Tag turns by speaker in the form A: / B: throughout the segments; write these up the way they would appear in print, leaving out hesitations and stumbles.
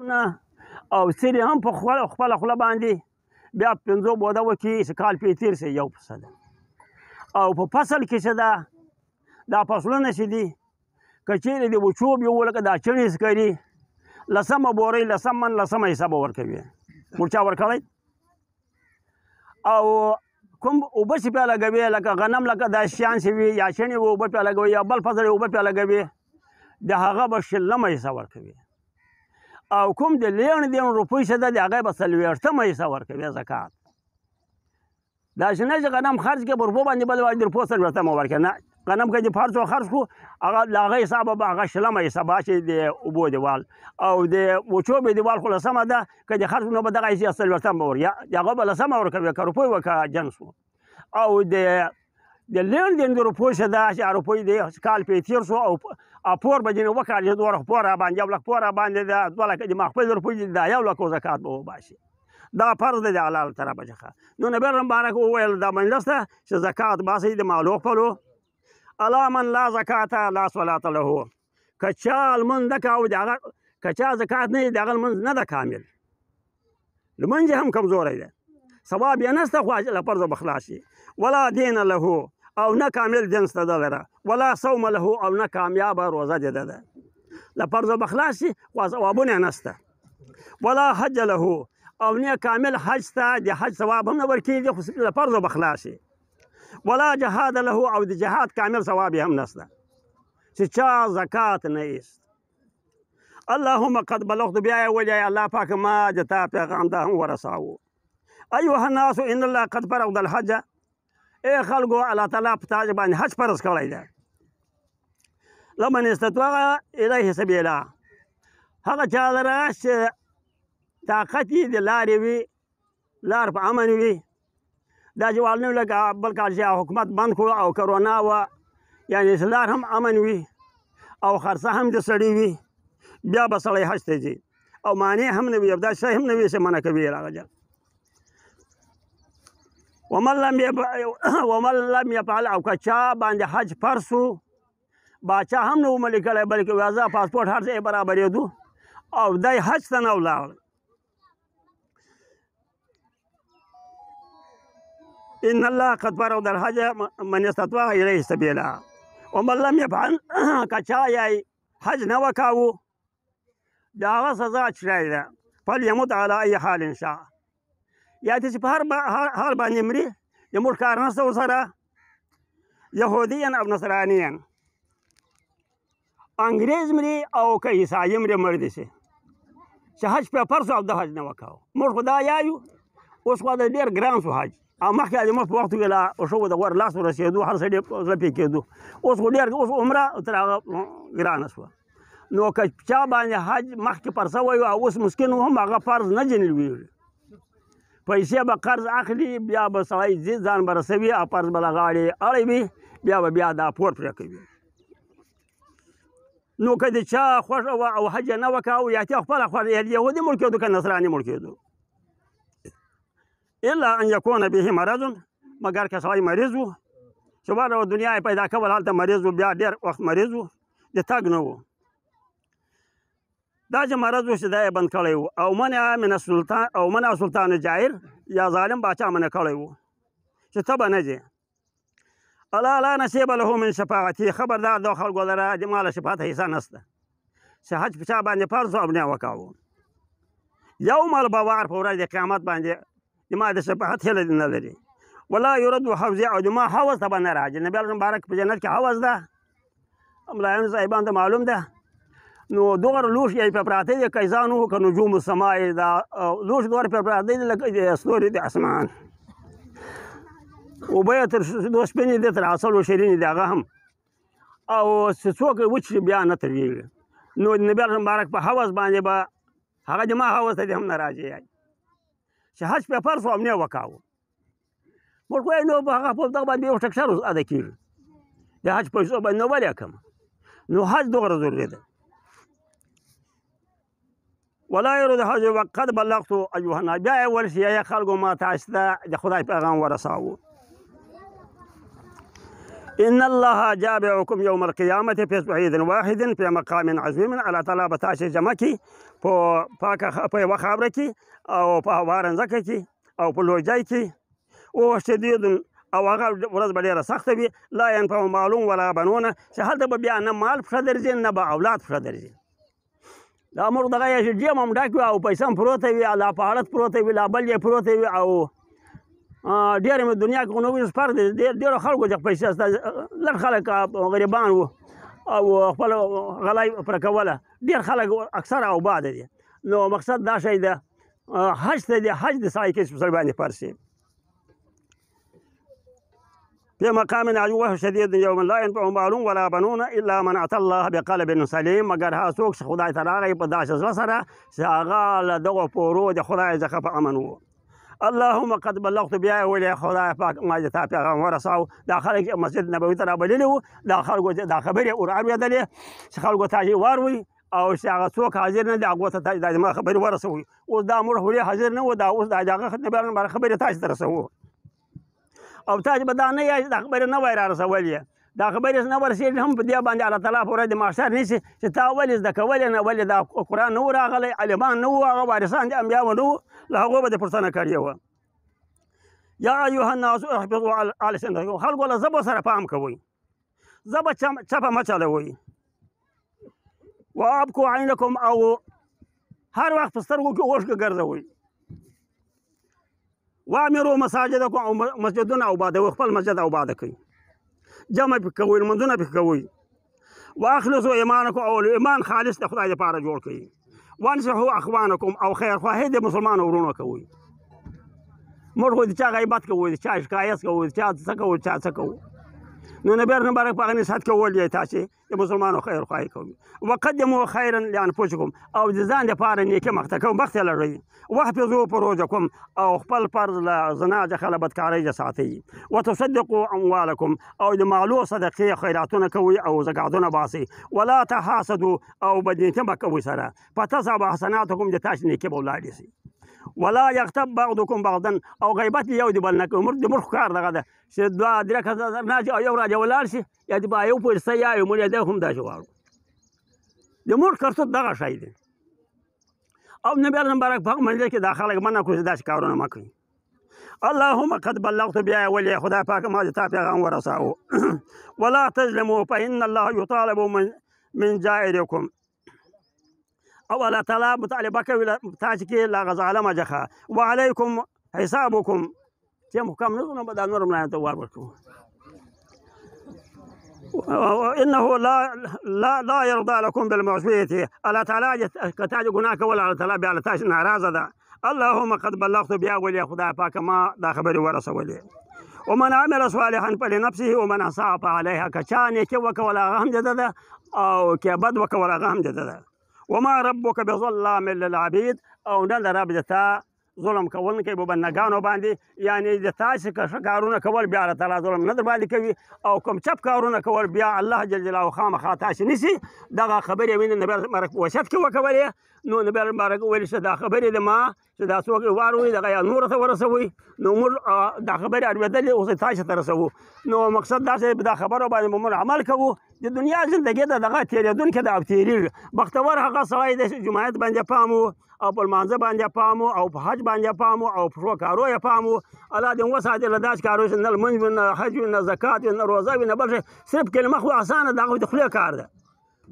A: نه او سرې هم په خپله خوله باندې بیا 5 بوده وکړي چې کال پرې تېر شي 1% او په فصل کې چې دا فصلونه چې دي که چیرې د وچوب یو لکه دا چڼې ښکاري 10 بورۍ 10 من 10 حصه به ورکوي موږ چا ورکړی او کوم اوبه چې پرې لګوي لکه غنم لکه دا شیان چې وي یا چڼې اوبه پرې لګوي یا بل فصل اوبه پرې لګوي د هغه به 20 حصه ورکوي او کوم د لېڼ روپۍ چې ده د هغه به 40 حصه ورکوي زکات داسې نه چې غنم خرڅ کړي په روپو باندې بل وایي د روپو 40 ورکوي نه غنم که د فرض خرڅ کړو هغه د هغه حساب به هغه 20 حصه به چې د اوبو دیوال او د وچوبې دیوال خو 10 ده که د خرڅ نو به دغه حصې 40 به ورکوي هغه به 10 ورکوي که روپۍ وه که جنس و او د لېڼ د روپۍ چې ده چې روپۍ د کال پرې تېر شو او پور به ځینې وکړي چې 2 لک پور راباندې 1 لک پور راباندې ده 2 لکه د مخفل روپۍ دا 1 لک زکات به وباسي دا فرض دی د حلال طرفه څخه نو نبی مبارک وویل دا مجلس ته چې زکات باسئ د مالو خپلو الا من لا زکات لا صلات له که چا لمونځ نه کوي د هغه که چا زکات نه وي د هغه لمونځ نه ده کامل لمونځ یې هم کمزوری دی ثواب یې نشته خو له فرضه به خلاص شي ولا دین له او نه کامل جنس ته ده لره ولا صوم له او نه کامیابه روزه دې ده له فرضه به خلاص شي خو ثوابونه یې نشته ولا حج له او نه کامل حج ته د حج ثواب هم نه ورکېږي خو له فرضه به خلاص شي ولا جهاد له او د جهاد کامل ثواب هم نشته چې چا زکات نه ایست اللهم قد بلغت بیا یې ویلی الله پاک ما د تا پیغام دا هم ورساوو ایها الناس ان الله قد فرض الحج ای خلکو الله تعالی په تاسو باندې حج فرض کړی دی لمن استطاع الیه سبیلا هغه چا لره چې طاقت یې د لارې وي لار په امن وي دا جوال نه لکه بل کال چې حکومت بند کړو او کرونا وه یعنې چې لار هم امن وي او خرڅه هم د سړي وي بیا به سړی حج ته ځي او مانع هم نه وي او داسې شی هم نه وي چې منع کوي یې هغه جل ومن لم يفعل او که چا باندې حج فرض شو باچا هم نه و ملي کړی بلکې ویزه پاسپورټ هر څه یې برابرېدو او دی حج ته نه ولاړ ان الله قد فرض الحج من استطاع الیه سبیلا ومن لم يفعل که چا یې حج نه وکاوه د هغه سزا چړی ده فلیمت علی ای حال شاء یا چې په هر حال باندې مري د موږ کار نشته ورسره یهودیان او نصرانیان انګریز مري او که عیسایي مري مړ دي شي چې حج پرې فرض او د حج نه وکاو موږ خو دا یایو اوس خو د ډېر ګران شو حج او مخکې د موږ په وخت کې لا شو د غوړ لاس ورسېدو هر سړی زړه پې کېدو اوس خو ډېر اوس عمره تر هغه ګرانه شوه نو که چا باندې حج مخکې پر شوی او اوس مسکین هم هغه فرض نه جنلوي پیسې به قرض اخلي بیا به سړی ځي ځان به رسوي او فرض به له غاړې اړوي بیا دا پور پرې کوي نو که د چا خوښه وه او حج یې نه وکاو یا ته خپله خوښه یهودي مړ کېدو که نصراني مړ کېدو الا ان یکون به مرض مګر که سړی مریض و چې باره دنیا یې پیدا کول هلته مریض و بیا ډېر وخت مریض و د تګ نه و دا چې مرض و چې دا یې بند کړی و او منع سلطان جائر یا ظالم باچا منع کړی و چې ته به نه ځې الا لا نصیب له من شفاعتي خبردار دو خلکو لره د ماله شفاعت حصه نشته چې حج په چا باندې فرض او نه وکاوه یوم البوار په ورځ د قیامت باندې د ما د شفاعت هیله نه لري ولا يرد حوزي او د ما حوض ته به نه راځي نبي مبارک په جنت کې حوض ده ملایانو صاحبانو ته معلوم ده نو دوغره لوښي یې پرې پراته دي کیزان وو که نجوم السما دا لوښي دوغره پرې پراته دي لکه د ستوري د اسمان اوبه یې تر سپینې دي تر عسل و شیرینې دي هغه هم او چې څوک یې وچښي بیا نه ترېږي نو د نبي مبارک په حوض باندې به هغه د ما حوض ته دې هم نه راځي چې حج پرې فرض و او نه یې وکاوه موږ وایو نو هغه په دغه باندې یو ټکسر ادا کېږي د حج پیسو باندې نو ولې کړم نو حج دوغره ضروري ده ولا يرد حج وقد بلغت ايها الناس بیا یې ورسي یا خلکو ما تاسو ته د خدای پیغام ورساوه إن الله جامعكم يوم القيامة في صعيد واحد في مقام عظيم. الله تعالی به تاسې جمع کړي په یوه خاوره کې او په هواره ځمکه کې او په لوی ځای کې. وهو شدید او هغه ورځ به ډېره سخته وي. لا ینفع مال ولا بنون، چې هلته به بیا نه مال پښه درځي نه به اولاد پښه درځي. دا موږ دغه یې جیم هم ډک وي او پیسه هم پروته وي، لا پهاړت پروته وي، لا بل یې پروته وي او ډېرې مې دنیا کې خو نه وي سپر دی. ډېرو خلکو چې پیسې شته، لږ خلک غریبان وو او خپل غلای پره کوله. ډېر خلک اکثره اوباده دي. نو مقصد دا شی ده حج ته دی، حج د سړی کې سړی باندې فرض شي. في مقام عجوه شديد يوم لا ينفع مال ولا بنون الا من اتى الله بقلب سليم. مگر هغه څوک چې خدای ته راغی په داسې زړه سره چې هغه له دغو پورو د خدای څخه په امن و. اللهم قد بلغت بیا ویلې خدای پاک ما د تا پیغام ورساو. دا خلک مسجد نبوي ته رابللي وو، دا خلکو دا خبرې ور اورېدلې چې خلکو ته یې واروي او چې هغه څوک حاضر نه دي هغو ته دا زما خبرې ورسوي. اوس دا موږ هولې حاضر نه وو، دا اوس د هغه خبرې تاسو ته رسوو او تاسو به دا نه یاست دا خبرې نه وای را رسولې. دا خبرې نه ورسېږي هم په دې باندې الله تعالی په ورځ د محشر نیسي چې تا ولې زده کولې نه، ولې دا قرآن نه و راغلی، عالمان نه وو، هغه وارثان د انبیاو نه وو، له هغو به دې پوښتنه کړې وه. یا ایها الناس احفظوا السنتکم. خلکو له ژبو سره پام کوئ، ژبه چپه مه چلوئ. وابکوا عینکم او هر وخت په سترګو کې اوښکې ګرځوئ. وامروا مساجدکم او مسجدونه آبادوئ، خپل مسجد آباده کوئ، جمع پې کوئ، لمونځونه پې کوئ. واخلصوا ایمانکم او ایمان خالص د خدای لپاره جوړ کړئ. وانصحوا اخوانکم او خیرخواهي د مسلمانو ورونو کوئ. موږ خو د چا غیبت کوو، د چا شکایت کوو، د چا څه کوو، چا څه کوو. نو نبی مبارک په هغه نصیحت کول یې تاسې د مسلمانو خیرخواهي کوئ. وقدموا خیرا لانفسکم او د ځان دپاره نیکي مخته کوئ، مخته لرئ. واحفظوا فروجکم او خپل فرض له زنا څخه له بدکارۍ ساتئ. وتصدقوا اموالکم او د مالو صدقې خیراتونه کوئ او زکاتونه باسئ. ولا تحاسدوا او بدنیتي مه کوئ سره. فتذهب حسناتکم د تاسې نیکي به ولاړې شي. ولا یغتب بعضکم بعضا او غیبت یو د بل نه کوئ. د ملک کار دغه ده چې دوه درې کسه ناجي او یو راجه ولاړ شي یا د با یو پولیسه یا یو مونږ هم داسې غواړو. د ملک کرتوت دغه شی دی او نبی مبارک په هغه منځ کې دا خلک منع کړو چې داسې کارونه مه کوئ. اللهم قد بلغت بیا ولې خدای پاک ما د تا پیغام ورساو. ولا تظلموا فإن الله يطالب من جائركم او الله تعالی مطالبه کوي تاسو کې لا ظالمه جخه. وعليكم حسابكم چې محکم نه نو به دا نور ملایان ته وار ورکړو. انه لا يرضى لكم بالمعصيه. الله تعالی که تاسو ګناه کول الله تعالی بیا له تاسو ناراضه ده. اللهم قد بلغت بیا ولې خدای پاک ما دا خبرې ورسولې. ومن عمل صالحا فلنفسه ومن اساء فعليها. که چا نیکي وکول هغه هم د ده ده او که بد وکول هغه هم د ده ده. وما ربك بظلام للعبید او نه د رب د تا ظلم کوونکی په بندګانو باندې، یعنی د تاسې که ښه کارونه کول بیا الله تعالی ظلم نه در باندې کوي او کوم چپ کارونه کول بیا الله جل جلاله خامخا تاسې نیسي. دغه خبرې مې نبی مبارک په وصیت کې وکولې. نو نبی مبارک وویل چې دا خبرې د ما چې دا څوک واروي دغه یا نورو ته ورسوي. نو موږ دا خبرې اورېدلې اوس یې تاسو ته رسوو. نو مقصد دا چې دا خبرو باندې به موږ عمل کوو. د دنیا زندګي ته دغه تېرېدونکې ده او تېرېږي. بختور هغه سړی دی چې جماعت باندې پام و او په لمانځه باندې پام و او په حج باندې پام و او په ښو کارو یې پام و. الله دې وساتي له داسې کارو چې نه لمونځ وي، نه حج وي، نه زکات وي، نه روزه وي، نه بل شی. صرف کلمه خو اسانه ده، هغه د خولې کار ده.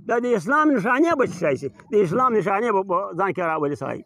A: دا د اسلام نښانې به شی شي، د اسلام نښانې به ځان کې راولي سړی.